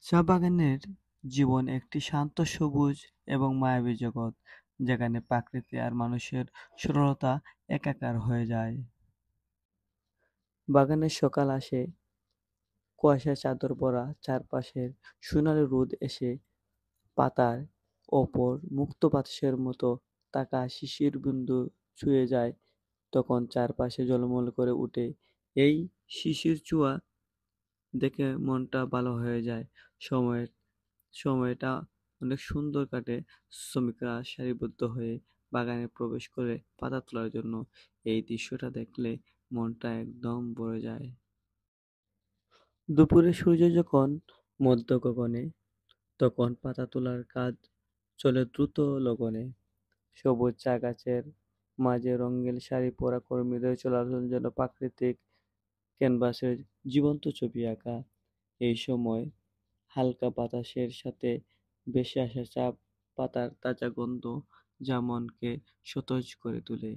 চা বাগানের জীবন একটি শান্ত সবুজ এবং মায়াবী জগৎ, যেখানে প্রকৃতি আর মানুষের সরলতা একাকার হয়ে যায়। বাগানের সকাল আসে, কুয়াশার চাদর পরা, চারপাশের সোনালি রোদ এসে পাতার ওপর মুক্ত বাতাসের মতো তাকা শিশির বিন্দু ছুঁয়ে যায়, তখন চারপাশে ঝলমল করে উঠে। এই শিশির ছোঁয়া দেখে মনটা ভালো হয়ে যায়। সময়ের সময়টা অনেক সুন্দর কাটে। শ্রমিকরা সারিবদ্ধ হয়ে বাগানে প্রবেশ করে পাতা তোলার জন্য। এই দৃশ্যটা দেখলে মনটা একদম ভরে যায়। দুপুরে সূর্য যখন মধ্য গগনে, তখন পাতা তোলার কাজ চলে দ্রুত লগনে। সবুজ চা গাছের মাঝে রঙিন শাড়ি পরা কর্মীদের চলাচল যেন প্রাকৃতিক ক্যানভাসের জীবন্ত ছবি আঁকা। এই সময় হালকা বাতাসের সাথে ভেসে আসা চা পাতার তাজা গন্ধ যা মনকে সতেজ করে তোলে।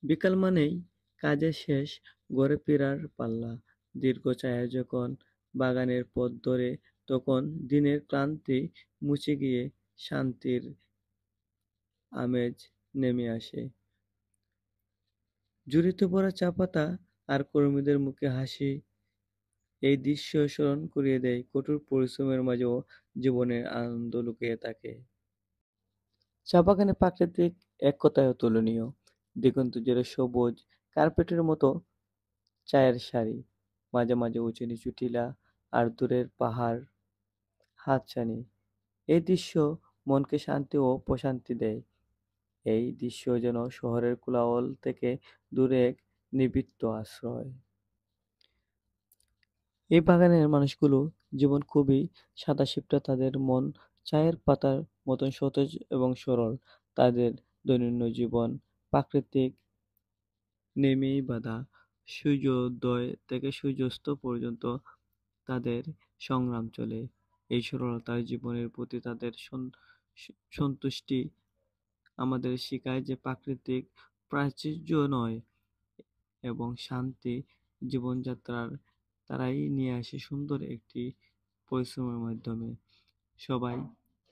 বিকাল মানেই কাজের শেষ, ঘরে ফেরার পাল্লা। দীর্ঘ ছায়া যখন বাগানের পথ ধরে, তখন দিনের ক্লান্তি মুছে গিয়ে শান্তির আমেজ নেমে আসে। ঝুড়িতে ভরা চা পাতা আর কর্মীদের মুখে হাসি এই দৃশ্য স্মরণ করিয়ে দেয় কঠোর পরিশ্রমের মাঝেও জীবনের আনন্দ লুকিয়ে থাকে। চা বাগানে প্রাকৃতিক এক কথায় অতুলনীয়। দিগন্ত জুড়ে সবুজ কার্পেটের মতো চায়ের সারি, মাঝে মাঝে উঁচু নিচু টিলা, আর দূরের পাহাড় হাতছানি। এই দৃশ্য মনকে শান্তি ও প্রশান্তি দেয়। এই দৃশ্য যেন শহরের কোলাহল থেকে দূরে এক নিবিড় আশ্রয়। এই বাগানের মানুষগুলো জীবন খুবই সাদাসিধা, তাদের মন চায়ের পাতার মতন সতেজ এবং সরল। তাদের দৈনন্দিন জীবন প্রাকৃতিক নেমেই বাঁধা। সূর্যোদয় থেকে সূর্যাস্ত পর্যন্ত তাদের সংগ্রাম চলে। এই সরলতার জীবনের প্রতি তাদের সন্তুষ্টি আমাদের শেখায় যে প্রাকৃতিক প্রাচুর্য নয় এবং শান্তি জীবনযাত্রার তারাই নিয়ে আসে সুন্দর একটি পরিশ্রমের মাধ্যমে। সবাই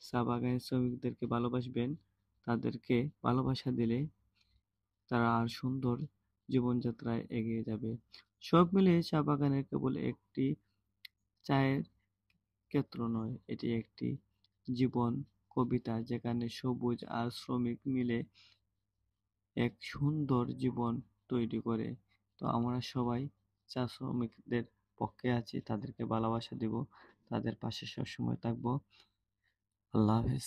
চা বাগানের শ্রমিকদেরকে ভালোবাসবেন। তাদেরকে ভালোবাসা দিলে তারা আর সুন্দর জীবনযাত্রায় এগিয়ে যাবে। সব মিলিয়ে চা বাগানের কেবল একটি চায়ের ক্ষেত্র নয়, এটি একটি জীবন কবিতা, যেখানে সবুজ আর শ্রমিক মিলে এক সুন্দর জীবন তৈরি করে। তো আমরা সবাই চা শ্রমিকদের পক্ষে আছি, তাদেরকে ভালোবাসা দিব, তাদের পাশে সবসময় থাকবো। আল্লাহ হাফেজ।